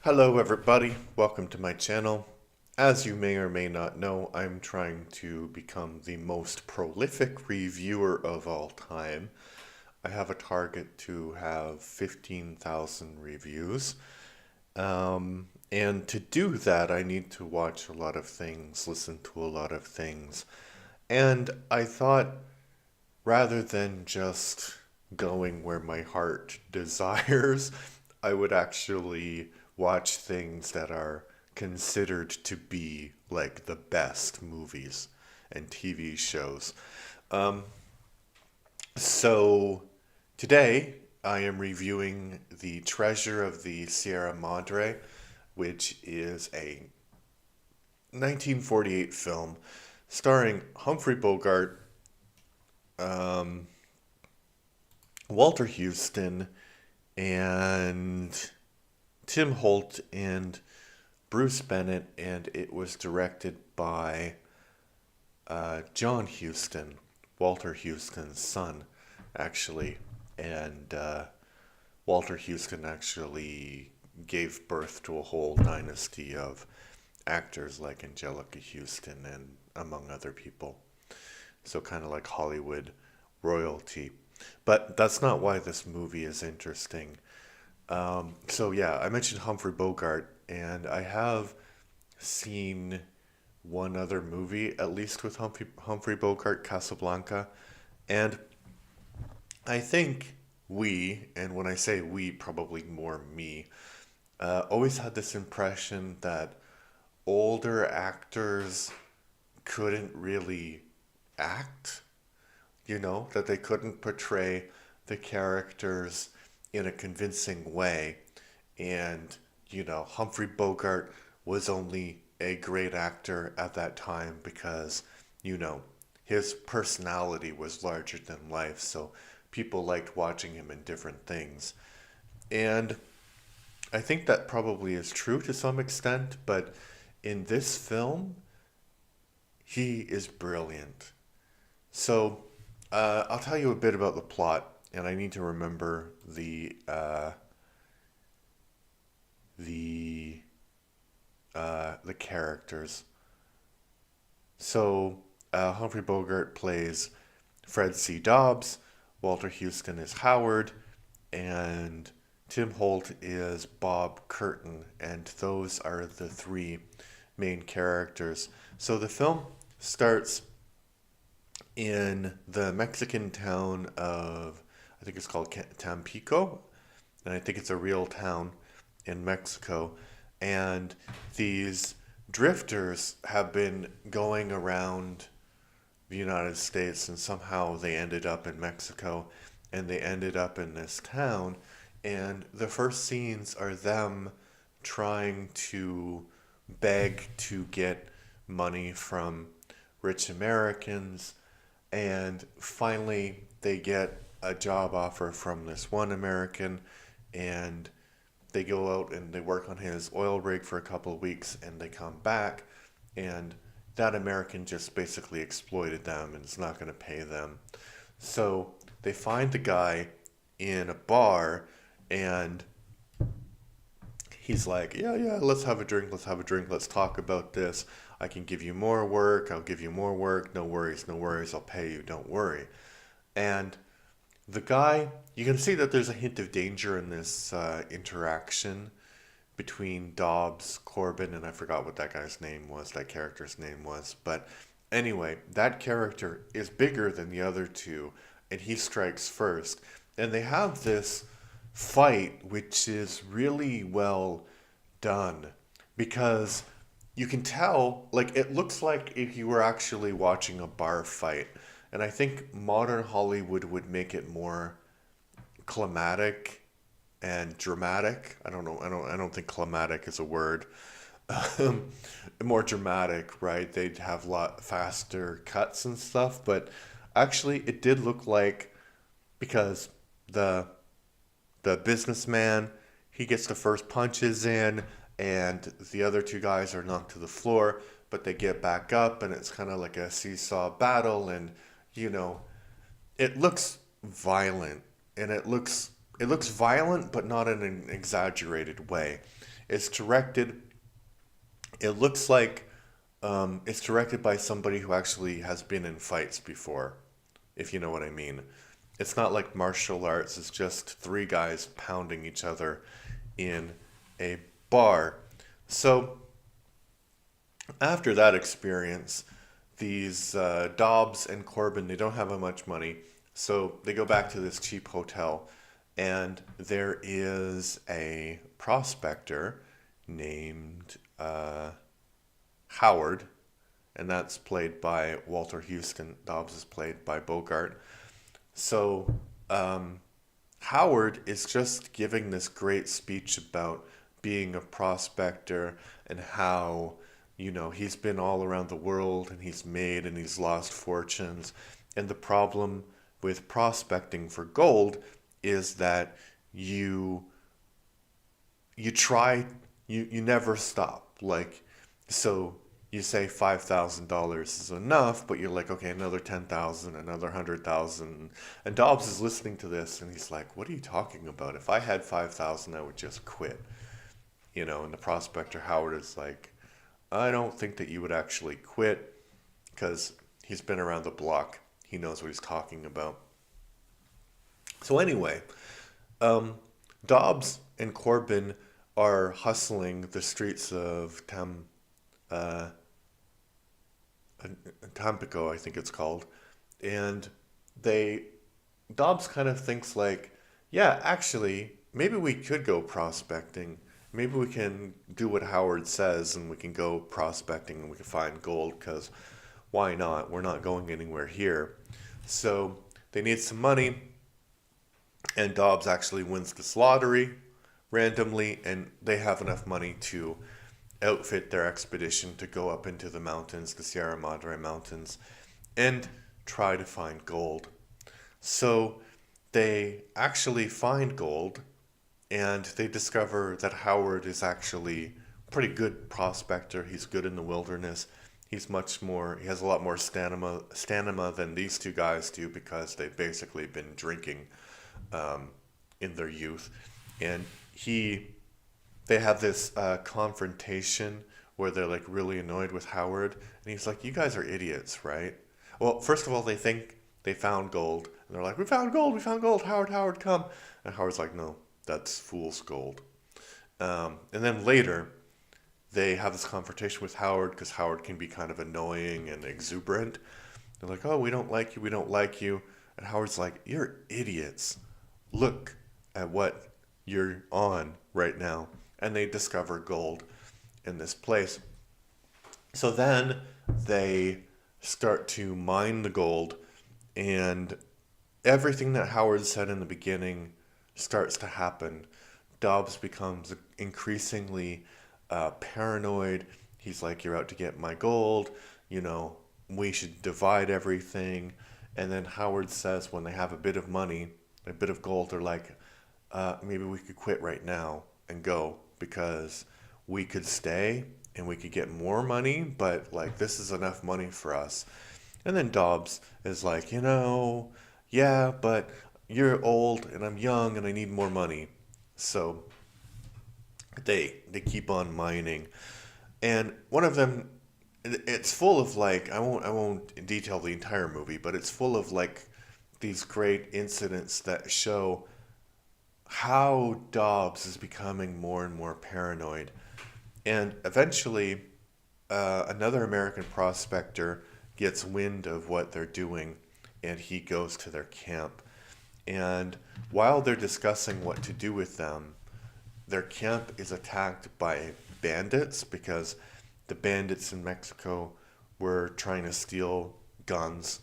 Hello, everybody. Welcome to my channel. As you may or may not know, I'm trying to become the most prolific reviewer of all time. I have a target to have 15,000 reviews. And to do that, I need to watch a lot of things, listen to a lot of things. And I thought rather than just going where my heart desires, I would actually watch things that are considered to be like the best movies and TV shows. Um, so today I am reviewing The Treasure of the Sierra Madre, which is a 1948 film starring Humphrey Bogart, um, Walter Houston, and Tim Holt and Bruce Bennett, and it was directed by John Huston, Walter Houston's son, actually. And Walter Houston actually gave birth to a whole dynasty of actors like Angelica Houston and among other people. So kind of like Hollywood royalty. But that's not why this movie is interesting. So yeah, I mentioned Humphrey Bogart, and I have seen one other movie, at least with Humphrey Bogart, Casablanca, and I think and when I say we, probably more me, always had this impression that older actors couldn't really act, that they couldn't portray the characters in a convincing way. And, Humphrey Bogart was only a great actor at that time because, you know, his personality was larger than life. So people liked watching him in different things. And I think that probably is true to some extent, but in this film, he is brilliant. So I'll tell you a bit about the plot, and I need to remember the the characters. So Humphrey Bogart plays Fred C. Dobbs, Walter Houston is Howard, and Tim Holt is Bob Curtin, and those are the three main characters. So the film starts in the Mexican town of, I think it's called Tampico, and I think it's a real town in Mexico. And these drifters have been going around the United States, and somehow they ended up in Mexico, and they ended up in this town. And the first scenes are them trying to beg to get money from rich Americans, and finally they get a job offer from this one American, and they go out and they work on his oil rig for a couple of weeks, and they come back, and that American just basically exploited them and is not going to pay them. So they find the guy in a bar, and he's like, yeah, yeah, let's have a drink, let's have a drink, let's talk about this. I can give you more work, I'll give you more work, no worries, no worries, I'll pay you, don't worry. And the guy, you can see that there's a hint of danger in this interaction between Dobbs, Corbin, and I forgot what that guy's name was, that character's name was. But anyway, that character is bigger than the other two, and he strikes first. And they have this fight, which is really well done because you can tell, like, it looks like if you were actually watching a bar fight. And I think modern Hollywood would make it more climatic and dramatic. I don't know. I don't think climatic is a word. Um, More dramatic, right? They'd have a lot faster cuts and stuff, but actually it did look like, because the the businessman, he gets the first punches in, and the other two guys are knocked to the floor, but they get back up, and it's kind of like a seesaw battle, and you know, it looks violent, and it looks violent, but not in an exaggerated way. It's directed, it looks like it's directed by somebody who actually has been in fights before, if you know what I mean. It's not like martial arts, it's just three guys pounding each other in a bar. So after that experience, these Dobbs and Corbin, they don't have much money, so they go back to this cheap hotel, and there is a prospector named Howard, and that's played by Walter Houston. Dobbs is played by Bogart. So Howard is just giving this great speech about being a prospector and how, he's been all around the world and he's made and he's lost fortunes. And the problem with prospecting for gold is that you you try you never stop. Like, so you say $5,000 is enough, but you're like, okay, another 10,000, another 100,000. And Dobbs is listening to this and he's like, what are you talking about? If I had 5,000, I would just quit. And the prospector Howard is like, I don't think that you would actually quit, because he's been around the block. He knows what he's talking about. So anyway, Dobbs and Corbin are hustling the streets of uh, Tampico, I think it's called, and they Dobbs kind of thinks like, yeah, actually, maybe we could go prospecting. Maybe we can do what Howard says and we can go prospecting and we can find gold, because why not? We're not going anywhere here. So they need some money, and Dobbs actually wins this lottery randomly, and they have enough money to outfit their expedition to go up into the mountains, the Sierra Madre Mountains, and try to find gold. So they actually find gold, and they discover that Howard is actually a pretty good prospector. He's good in the wilderness. He has a lot more stamina than these two guys do, because they've basically been drinking in their youth. And they have this confrontation where they're like really annoyed with Howard, and he's like, "You guys are idiots, right?" Well, first of all, they think they found gold, and they're like, "We found gold, we found gold, Howard, Howard, come!" And Howard's like, "No, that's fool's gold." And then later, they have this confrontation with Howard, because Howard can be kind of annoying and exuberant. They're like, "Oh, we don't like you, we don't like you," and Howard's like, "You're idiots. Look at what you're on right now." And they discover gold in this place. So then they start to mine the gold, and everything that Howard said in the beginning starts to happen. Dobbs becomes increasingly paranoid. He's like, "You're out to get my gold, we should divide everything." And then Howard says, when they have a bit of money, a bit of gold, they're like, maybe we could quit right now and go, because we could stay and we could get more money, but like, this is enough money for us. And then Dobbs is like, yeah, but you're old and I'm young and I need more money. So they keep on mining. And one of them, it's full of like, I won't detail the entire movie, but it's full of like these great incidents that show how Dobbs is becoming more and more paranoid. And eventually, another American prospector gets wind of what they're doing, and he goes to their camp. And while they're discussing what to do with them, their camp is attacked by bandits, because the bandits in Mexico were trying to steal guns.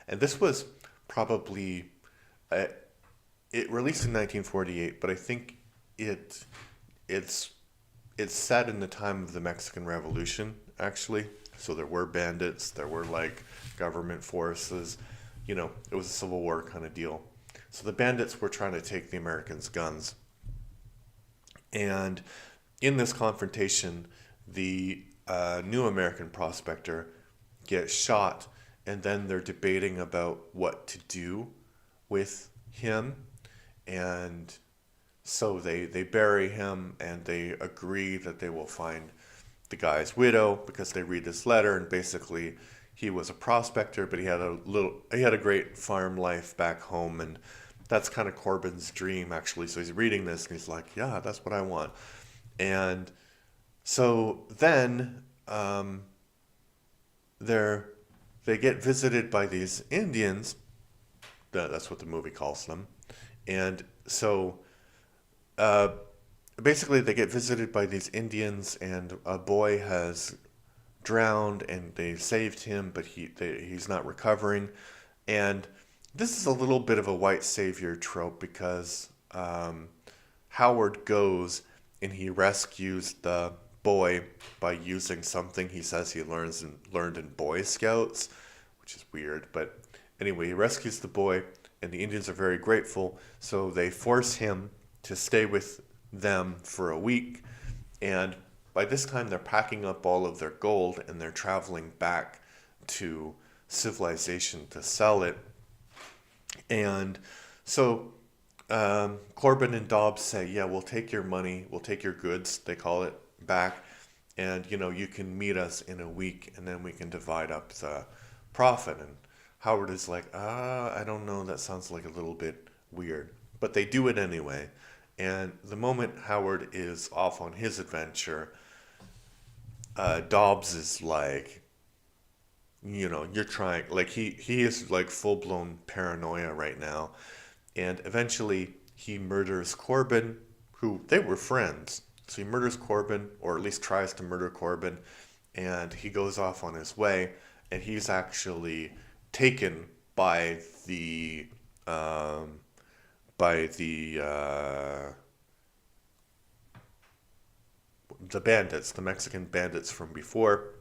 And this was probably, it released in 1948, but I think it's set in the time of the Mexican Revolution, actually. So there were bandits, there were like government forces, it was a Civil War kind of deal. So the bandits were trying to take the Americans' guns. And in this confrontation, the new American prospector gets shot, and then they're debating about what to do with him. And So they bury him and they agree that they will find the guy's widow because they read this letter, and basically he was a prospector, but he had a great farm life back home, and that's kind of Corbin's dream actually. So he's reading this and he's like, yeah, that's what I want. And so then they're they get visited by these Indians. That's what the movie calls them. And so uh, basically they get visited by these Indians, and a boy has drowned, and they saved him, but he's not recovering. And this is a little bit of a white savior trope because Howard goes and he rescues the boy by using something he says he learned in Boy Scouts, which is weird. But anyway, he rescues the boy, and the Indians are very grateful, so they force him to stay with them for a week. And by this time, they're packing up all of their gold and they're traveling back to civilization to sell it. And so Corbin and Dobbs say, "Yeah, we'll take your money, we'll take your goods," they call it, back, and you can meet us in a week, and then we can divide up the profit. And Howard is like, I don't know, that sounds like a little bit weird, but they do it anyway. And the moment Howard is off on his adventure, Dobbs is like, you're trying, like he is like full blown paranoia right now. And eventually he murders Corbin, who they were friends. So he murders Corbin, or at least tries to murder Corbin, and he goes off on his way. And he's actually taken by um, the bandits, the Mexican bandits from before,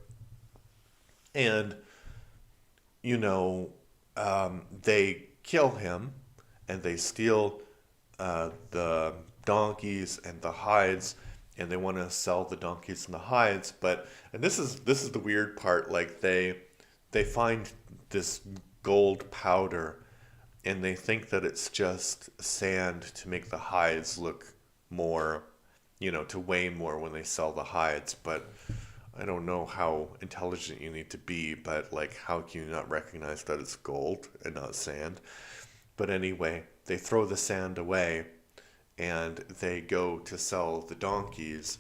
and you know, they kill him and they steal the donkeys and the hides, and they want to sell the donkeys and the hides. But and this is the weird part. Like they find this gold powder, and they think that it's just sand to make the hides look more, to weigh more when they sell the hides. But I don't know how intelligent you need to be, but like, how can you not recognize that it's gold and not sand? But anyway, they throw the sand away and they go to sell the donkeys,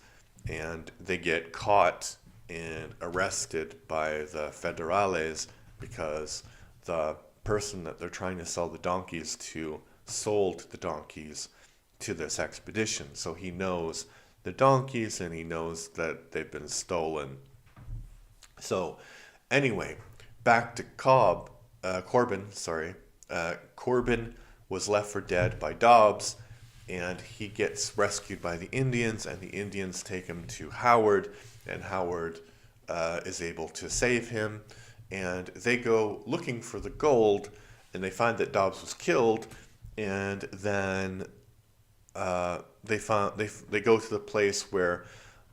and they get caught and arrested by the federales because the person that they're trying to sell the donkeys to sold the donkeys to this expedition. So he knows the donkeys and he knows that they've been stolen. So anyway, back to Corbin, sorry. Corbin was left for dead by Dobbs, and he gets rescued by the Indians, and the Indians take him to Howard, and Howard is able to save him, and they go looking for the gold, and they find that Dobbs was killed, and then they go to the place where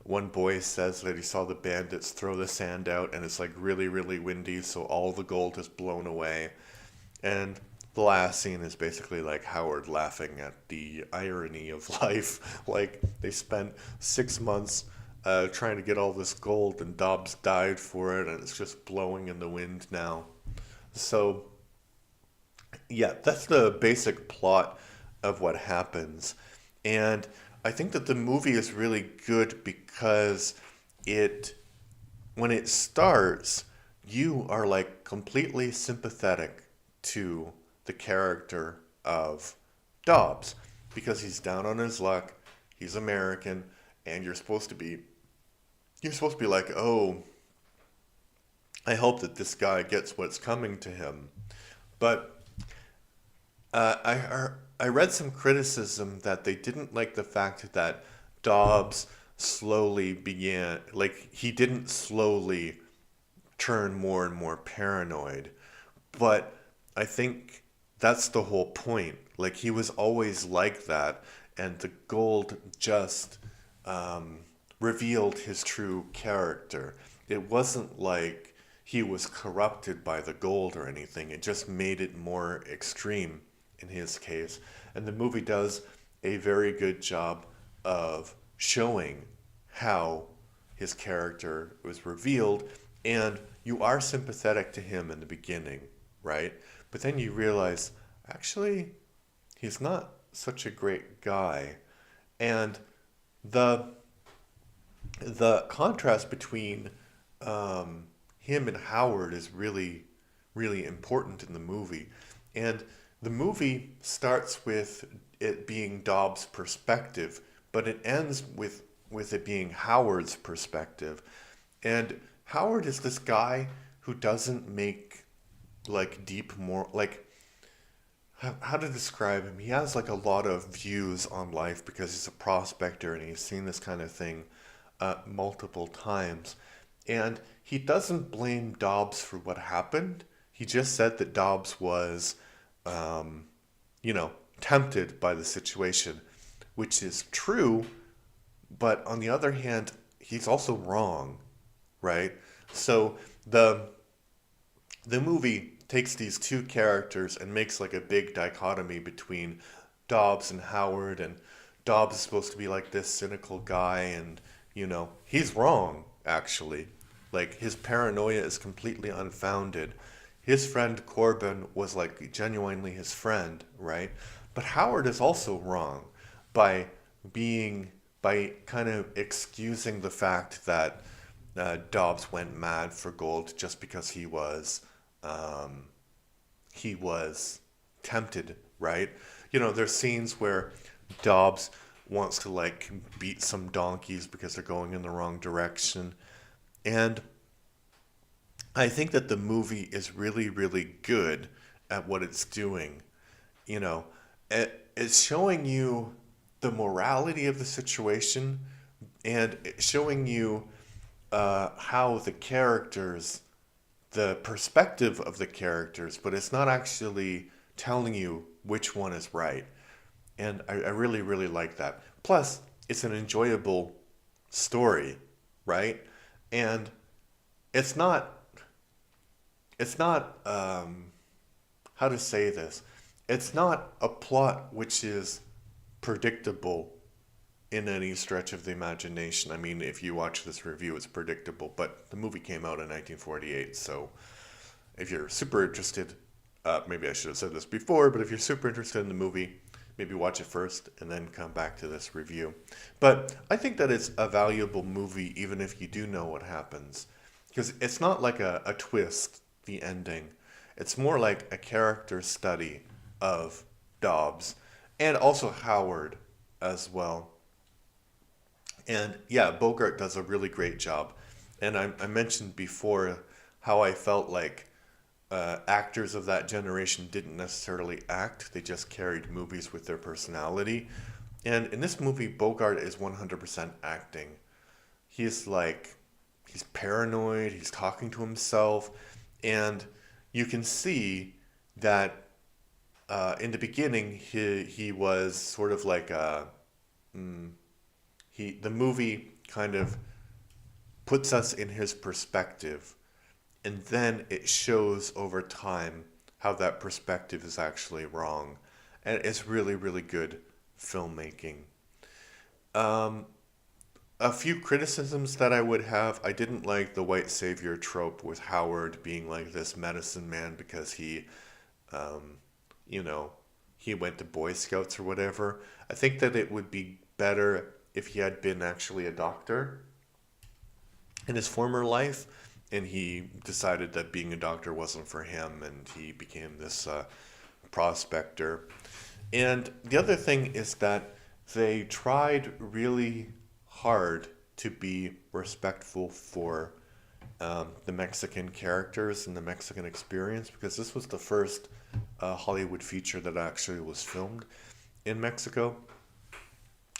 one boy says that he saw the bandits throw the sand out, and it's like really, really windy, so all the gold is blown away. And the last scene is basically like Howard laughing at the irony of life. Like, they spent 6 months trying to get all this gold, and Dobbs died for it, and it's just blowing in the wind now. So, yeah, that's the basic plot of what happens. And I think that the movie is really good because it, when it starts, you are like completely sympathetic to the character of Dobbs because he's down on his luck, he's American, and you're supposed to be like, oh, I hope that this guy gets what's coming to him. But I read some criticism that they didn't like the fact that Dobbs slowly began, like, he didn't slowly turn more and more paranoid. But I think that's the whole point. Like, he was always like that, and the gold just revealed his true character. It wasn't like he was corrupted by the gold or anything, it just made it more extreme in his case. And the movie does a very good job of showing how his character was revealed, and you are sympathetic to him in the beginning, right? But then you realize, actually, he's not such a great guy. And the the contrast between him and Howard is really, really important in the movie. And the movie starts with it being Dobbs' perspective, but it ends with it being Howard's perspective. And Howard is this guy who doesn't make like deep more like how to describe him. He has like a lot of views on life because he's a prospector and he's seen this kind of thing multiple times. And he doesn't blame Dobbs for what happened. He just said that Dobbs was, um, tempted by the situation, which is true. But on the other hand, he's also wrong, right? So the movie takes these two characters and makes like a big dichotomy between Dobbs and Howard, and Dobbs is supposed to be like this cynical guy, and he's wrong actually. Like his paranoia is completely unfounded. His friend Corbin was like genuinely his friend, right? But Howard is also wrong by being by kind of excusing the fact that Dobbs went mad for gold just because um, he was tempted, right? There's scenes where Dobbs wants to like beat some donkeys because they're going in the wrong direction. And I think that the movie is really, really good at what it's doing. You know, it's showing you the morality of the situation, and it's showing you how the perspective of the characters, but it's not actually telling you which one is right. And I really, really like that. Plus, it's an enjoyable story, right? And it's not, how to say this? It's not a plot which is predictable in any stretch of the imagination. I mean, if you watch this review, it's predictable, but the movie came out in 1948, so if you're super interested, maybe I should have said this before, but if you're super interested in the movie, maybe watch it first and then come back to this review. But I think that it's a valuable movie even if you do know what happens. Because it's not like a twist, the ending. It's more like a character study of Dobbs and also Howard as well. And yeah, Bogart does a really great job. And I mentioned before how I felt like actors of that generation didn't necessarily act, they just carried movies with their personality. And in this movie, Bogart is 100% acting. He's like, he's paranoid, he's talking to himself, and you can see that in the beginning, he was sort of like the movie kind of puts us in his perspective, and then it shows over time how that perspective is actually wrong. And it's really, really good filmmaking. Um, a few criticisms that I would have: I didn't like the white savior trope with Howard being like this medicine man because um, you know, he went to Boy Scouts or whatever. I think that it would be better if he had been actually a doctor in his former life, and he decided that being a doctor wasn't for him, and he became this prospector. And the other thing is that they tried really hard to be respectful for the Mexican characters and the Mexican experience, because this was the first Hollywood feature that actually was filmed in Mexico,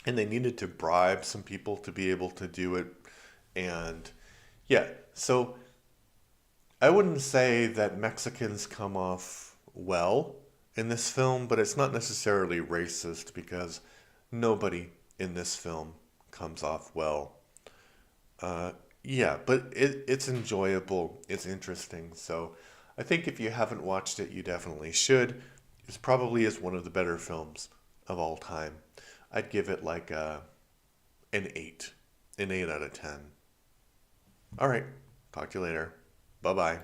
and they needed to bribe some people to be able to do it. And yeah, so I wouldn't say that Mexicans come off well in this film, but it's not necessarily racist because nobody in this film comes off well. Uh, yeah, but it's enjoyable, it's interesting. So I think if you haven't watched it, you definitely should. It probably is one of the better films of all time. I'd give it like an 8. An 8 out of 10. All right. Talk to you later. Bye bye.